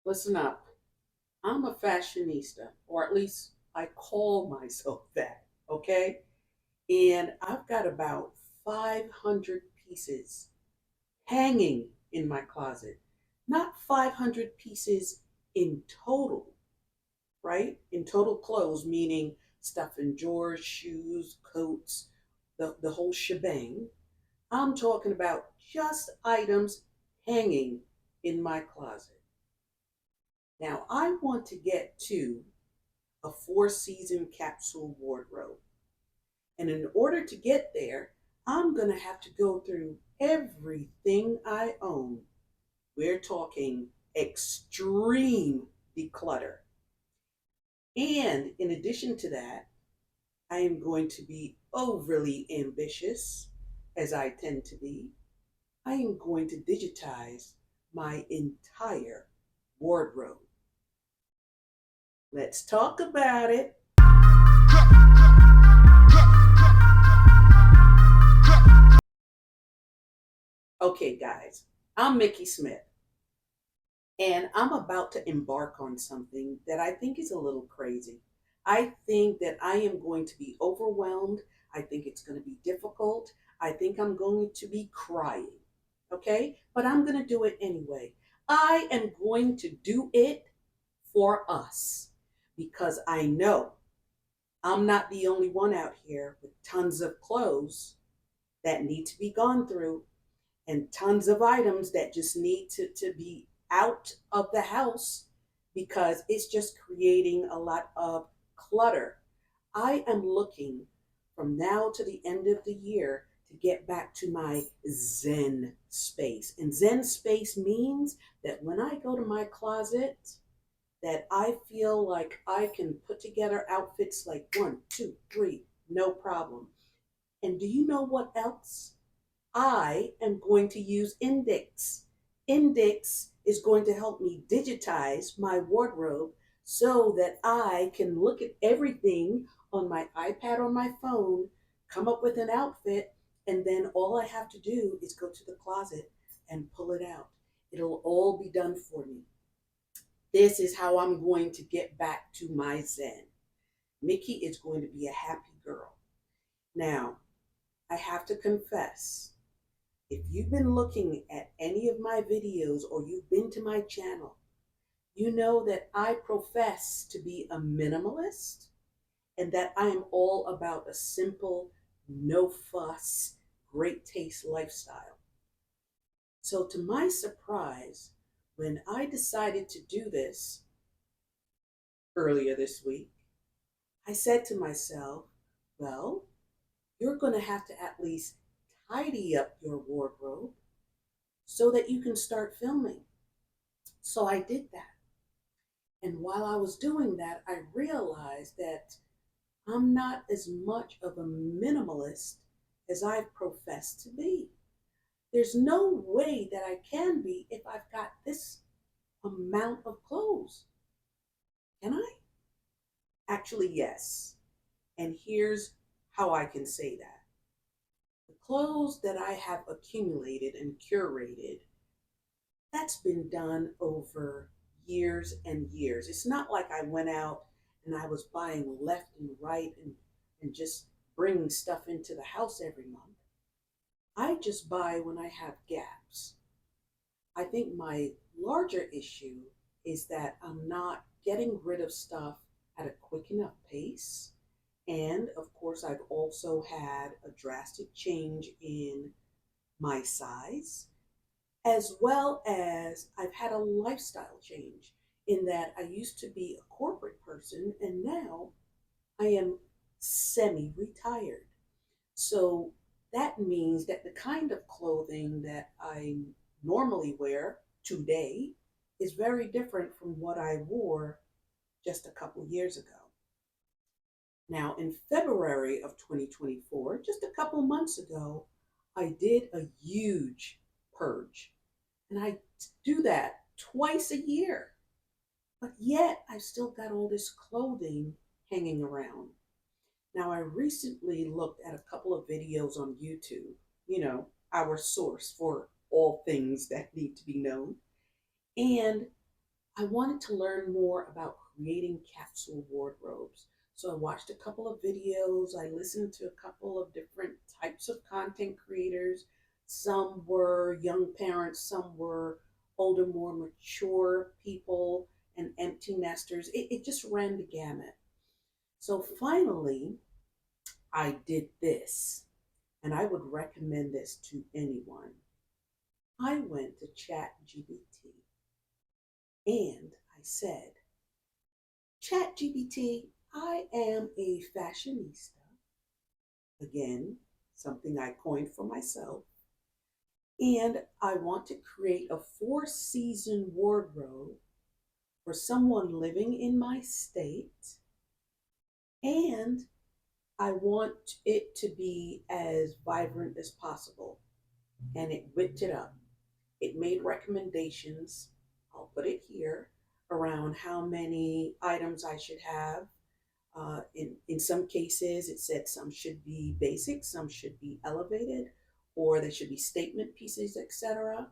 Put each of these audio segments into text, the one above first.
Listen up. I'm a fashionista, or at least I call myself that, okay? And I've got about 500 pieces hanging in my closet. Not 500 pieces in total, right? In total clothes, meaning stuff in drawers, shoes, coats, the whole shebang. I'm talking about just items hanging in my closet. Now, I want to get to a four-season capsule wardrobe. And in order to get there, I'm going to have to go through everything I own. We're talking extreme declutter. And in addition to that, I am going to be overly ambitious, as I tend to be. I am going to digitize my entire wardrobe. Let's talk about it. Okay, guys, I'm Mickey Smith, and I'm about to embark on something that I think is a little crazy. I think that I am going to be overwhelmed. I think it's going to be difficult. I think I'm going to be crying, okay? But I'm going to do it anyway. I am going to do it for us because I know I'm not the only one out here with tons of clothes that need to be gone through and tons of items that just need to be out of the house because it's just creating a lot of clutter. I am looking from now to the end of the year to get back to my Zen space. And Zen space means that when I go to my closet, that I feel like I can put together outfits like one, two, three, no problem. And do you know what else? I am going to use Indyx. Indyx is going to help me digitize my wardrobe so that I can look at everything on my iPad or my phone, come up with an outfit, and then all I have to do is go to the closet and pull it out. It'll all be done for me. This is how I'm going to get back to my Zen. Mickey is going to be a happy girl. Now, I have to confess, if you've been looking at any of my videos or you've been to my channel, you know that I profess to be a minimalist and that I am all about a simple, no fuss, great taste lifestyle. So, to my surprise, when I decided to do this earlier this week, I said to myself, well, you're going to have to at least tidy up your wardrobe so that you can start filming. So I did that. And while I was doing that, I realized that I'm not as much of a minimalist as I've professed to be. There's no way that I can be if I've got this amount of clothes. Can I? Actually, yes. And here's how I can say that. The clothes that I have accumulated and curated, that's been done over years and years. It's not like I went out and I was buying left and right and just bringing stuff into the house every month. I just buy when I have gaps. I think my larger issue is that I'm not getting rid of stuff at a quick enough pace. And of course, I've also had a drastic change in my size, as well as I've had a lifestyle change in that I used to be a corporate person and now I am semi retired. So that means that the kind of clothing that I normally wear today is very different from what I wore just a couple years ago. Now, in February of 2024, just a couple months ago, I did a huge purge. And I do that twice a year. But yet, I've still got all this clothing hanging around. Now, I recently looked at a couple of videos on YouTube, our source for all things that need to be known. And I wanted to learn more about creating capsule wardrobes. So I watched a couple of videos, I listened to a couple of different types of content creators. Some were young parents, some were older, more mature people and empty nesters. It just ran the gamut. So finally, I did this, and I would recommend this to anyone. I went to ChatGPT and I said, ChatGPT, I am a fashionista. Again, something I coined for myself. And I want to create a 4-season wardrobe for someone living in my state. And I want it to be as vibrant as possible. And it whipped it up. It made recommendations, I'll put it here, around how many items I should have. In some cases, it said some should be basic, some should be elevated, or they should be statement pieces, etc.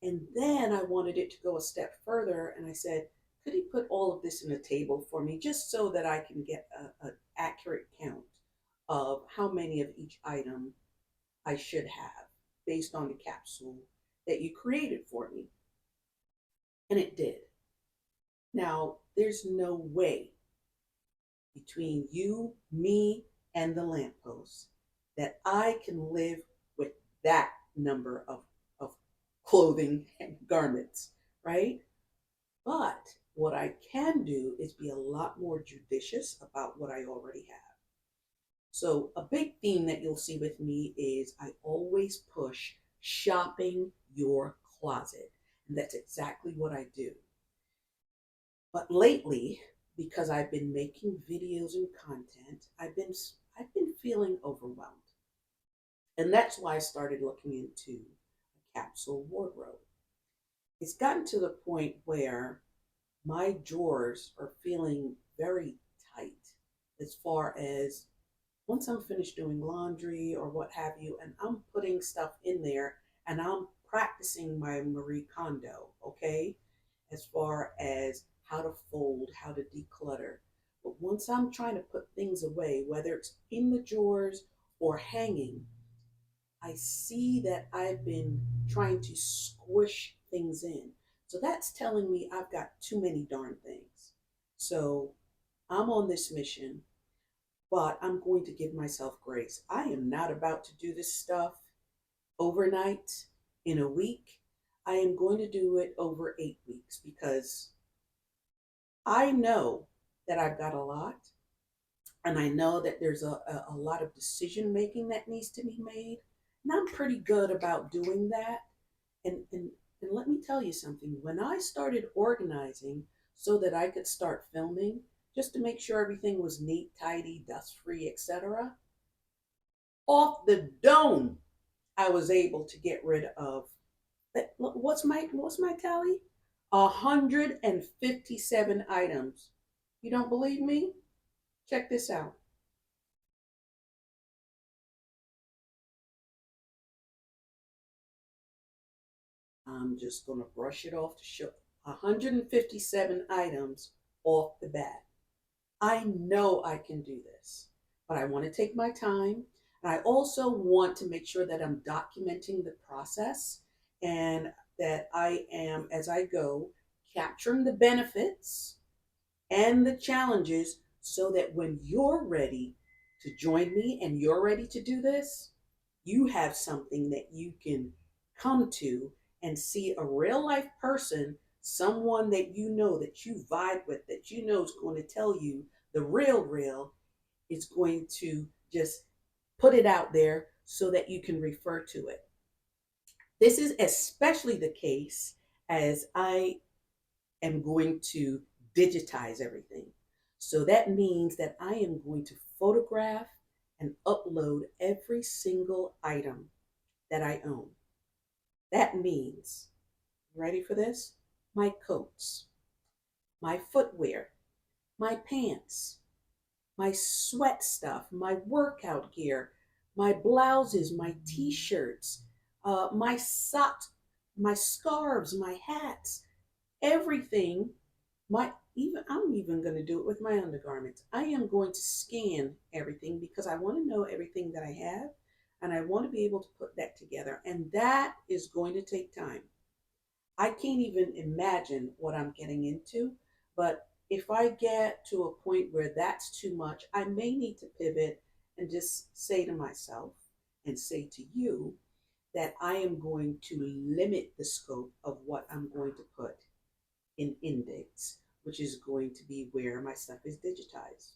And then I wanted it to go a step further, and I said, could he put all of this in a table for me, just so that I can get an accurate count of how many of each item I should have based on the capsule that you created for me? And it did. Now, there's no way between you, me, and the lamppost that I can live with that number of clothing and garments, right? But what I can do is be a lot more judicious about what I already have. So, a big theme that you'll see with me is I always push shopping your closet. And that's exactly what I do. But lately, because I've been making videos and content, I've been feeling overwhelmed. And that's why I started looking into a capsule wardrobe. It's gotten to the point where my drawers are feeling very tight as far as once I'm finished doing laundry or what have you, and I'm putting stuff in there and I'm practicing my Marie Kondo, okay, as far as how to fold, how to declutter. But once I'm trying to put things away, whether it's in the drawers or hanging, I see that I've been trying to squish things in. So that's telling me I've got too many darn things. So I'm on this mission, but I'm going to give myself grace. I am not about to do this stuff overnight in a week. I am going to do it over 8 weeks because I know that I've got a lot, and I know that there's a lot of decision making that needs to be made. And I'm pretty good about doing that. And let me tell you something. When I started organizing so that I could start filming, just to make sure everything was neat, tidy, dust free, etc., off the dome, I was able to get rid of what's my tally? 157 items. You don't believe me? Check this out. I'm just going to brush it off to show 157 items off the bat. I know I can do this, but I want to take my time. And I also want to make sure that I'm documenting the process and that I am, as I go, capturing the benefits and the challenges so that when you're ready to join me and you're ready to do this, you have something that you can come to and see a real life person, someone that you vibe with, that you know is going to tell you the real is going to just put it out there so that you can refer to it. This is especially the case as I am going to digitize everything. So that means that I am going to photograph and upload every single item that I own. That means, ready for this? My coats, my footwear, my pants, my sweat stuff, my workout gear, my blouses, my t-shirts, my socks, my scarves, my hats. Everything, I'm even going to do it with my undergarments. I am going to scan everything because I want to know everything that I have and I want to be able to put that together. And that is going to take time. I can't even imagine what I'm getting into, but if I get to a point where that's too much, I may need to pivot and just say to myself and say to you that I am going to limit the scope of what I'm going to put in Indyx, which is going to be where my stuff is digitized.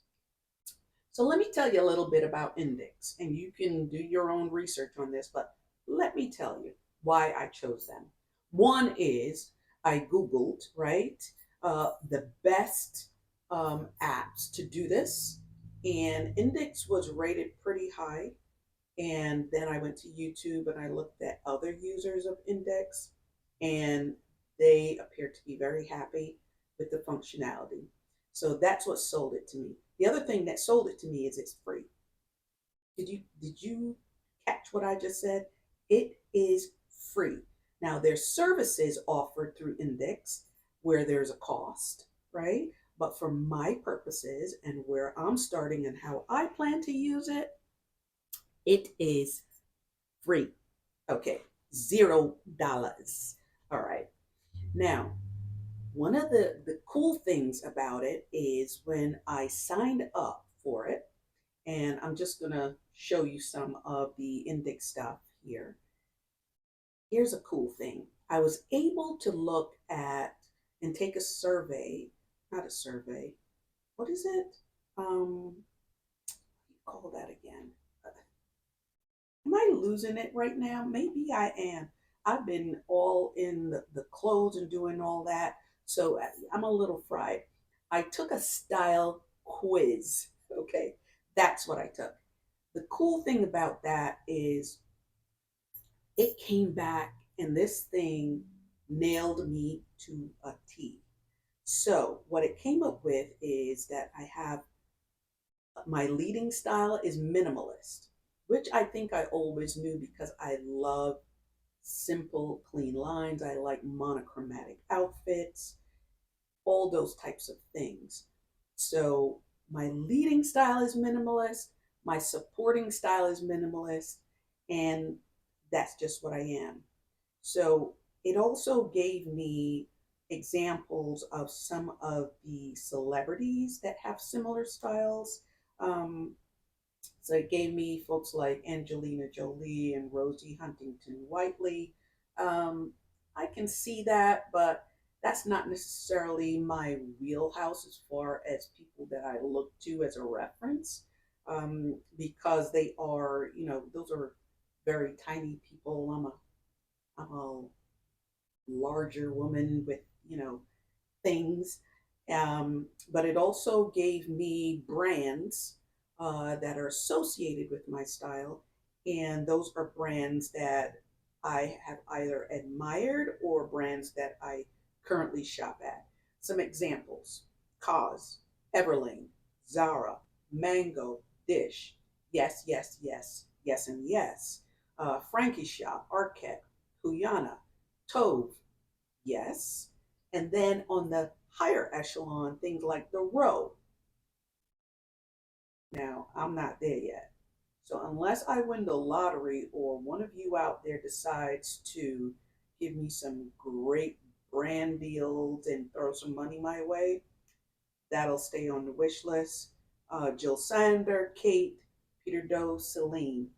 So let me tell you a little bit about Indyx, and you can do your own research on this, but let me tell you why I chose them. One is I Googled, right, the best apps to do this, and Indyx was rated pretty high. And then I went to YouTube and I looked at other users of Indyx, and they appeared to be very happy with the functionality. So that's what sold it to me. The other thing that sold it to me is it's free. Did you catch what I just said? It is free. Now there's services offered through Indyx where there's a cost, right? But for my purposes and where I'm starting and how I plan to use it, it is free. Okay, $0. All right. Now, one of the cool things about it is when I signed up for it, and I'm just going to show you some of the Indyx stuff here. Here's a cool thing. I was able to look at and take a survey, not a survey, what is it? What do you call that again? Am I losing it right now? Maybe I am. I've been all in the clothes and doing all that. So I'm a little fried. I took a style quiz. Okay. That's what I took. The cool thing about that is it came back and this thing nailed me to a T. So what it came up with is that I have my leading style is minimalist, which I think I always knew because I love simple, clean lines. I like monochromatic outfits, all those types of things. So my leading style is minimalist, my supporting style is minimalist, and that's just what I am. So it also gave me examples of some of the celebrities that have similar styles. Um, so it gave me folks like Angelina Jolie and Rosie Huntington Whiteley. Um, I can see that, but that's not necessarily my wheelhouse as far as people that I look to as a reference, because they are, those are very tiny people. I'm a larger woman with, things. But it also gave me brands that are associated with my style. And those are brands that I have either admired or brands that I currently shop at. Some examples: Cause, Everlane, Zara, Mango, Dish, Yes, Yes, Yes, Yes, and Yes, Frankie Shop, Arquette, Huyana, Tove, yes. And then on the higher echelon, things like the row. Now, I'm not there yet. So, unless I win the lottery or one of you out there decides to give me some great brand deals and throw some money my way, that'll stay on the wish list. Jill Sander, Kate, Peter Doe, Celine.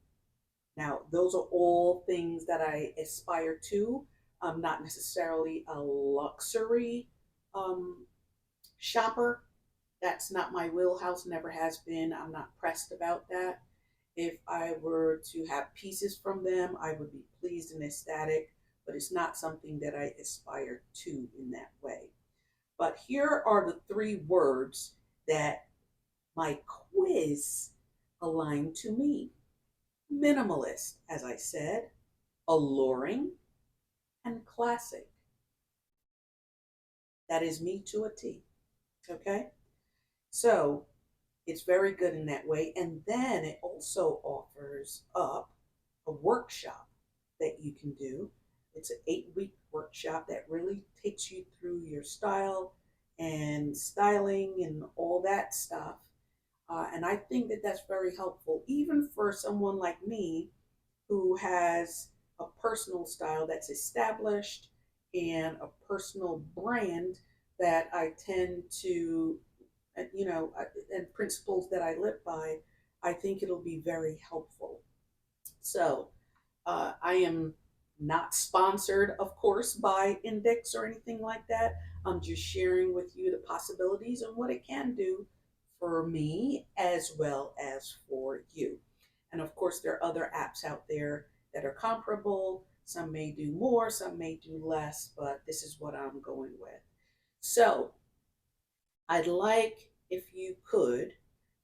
Now, those are all things that I aspire to. I'm not necessarily a luxury um, shopper. That's not my wheelhouse, never has been. I'm not pressed about that. If I were to have pieces from them, I would be pleased and ecstatic, but it's not something that I aspire to in that way. But here are the three words that my quiz aligned to me: minimalist, as I said, alluring, and classic. That is me to a T. Okay? So it's very good in that way. And then it also offers up a workshop that you can do. It's an 8-week workshop that really takes you through your style and styling and all that stuff. And I think that that's very helpful, even for someone like me who has a personal style that's established and a personal brand that I tend to, and principles that I live by. I think it'll be very helpful. So, I am not sponsored, of course, by Indyx or anything like that. I'm just sharing with you the possibilities and what it can do for me as well as for you. And of course, there are other apps out there that are comparable. Some may do more, some may do less, but this is what I'm going with. So, I'd like, if you could,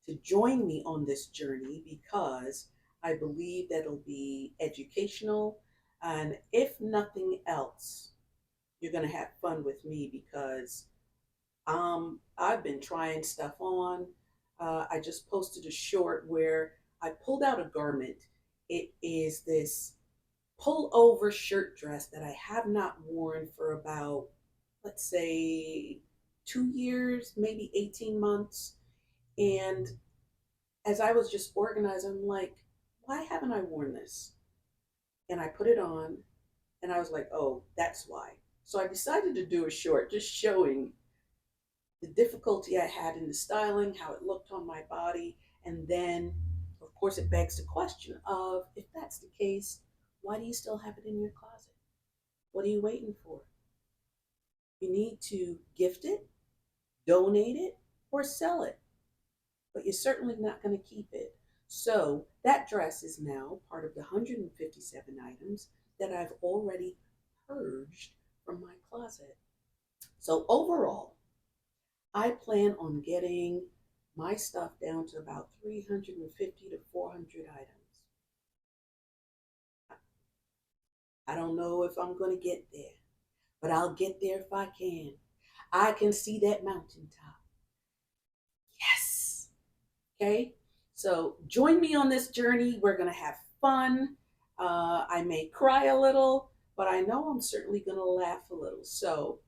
to join me on this journey because I believe that it'll be educational. And if nothing else, you're going to have fun with me because I've been trying stuff on. I just posted a short where I pulled out a garment. It is this pullover shirt dress that I have not worn for about, let's say, 2 years, maybe 18 months. And as I was just organized, I'm like, why haven't I worn this? And I put it on and I was like, oh, that's why. So I decided to do a short just showing the difficulty I had in the styling, how it looked on my body. And then, of course, it begs the question of if that's the case, why do you still have it in your closet? What are you waiting for? You need to gift it, donate it, or sell it, but you're certainly not going to keep it. So that dress is now part of the 157 items that I've already purged from my closet. So overall, I plan on getting my stuff down to about 350 to 400 items. I don't know if I'm going to get there, but I'll get there if I can. I can see that mountaintop. Yes. Okay. So join me on this journey. We're going to have fun. I may cry a little, but I know I'm certainly going to laugh a little. So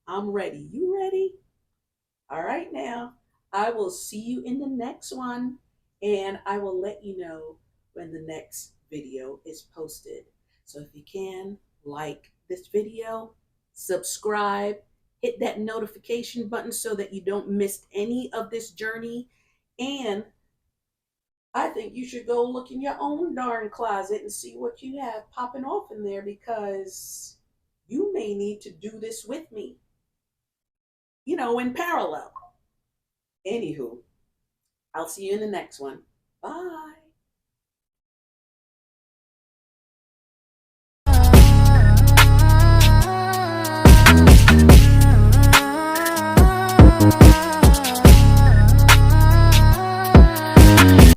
I'm ready. You ready? All right, now. I will see you in the next one, and I will let you know when the next video is posted. So if you can, like this video, subscribe, hit that notification button so that you don't miss any of this journey. And I think you should go look in your own darn closet and see what you have popping off in there because you may need to do this with me, in parallel. Anywho, I'll see you in the next one. Bye.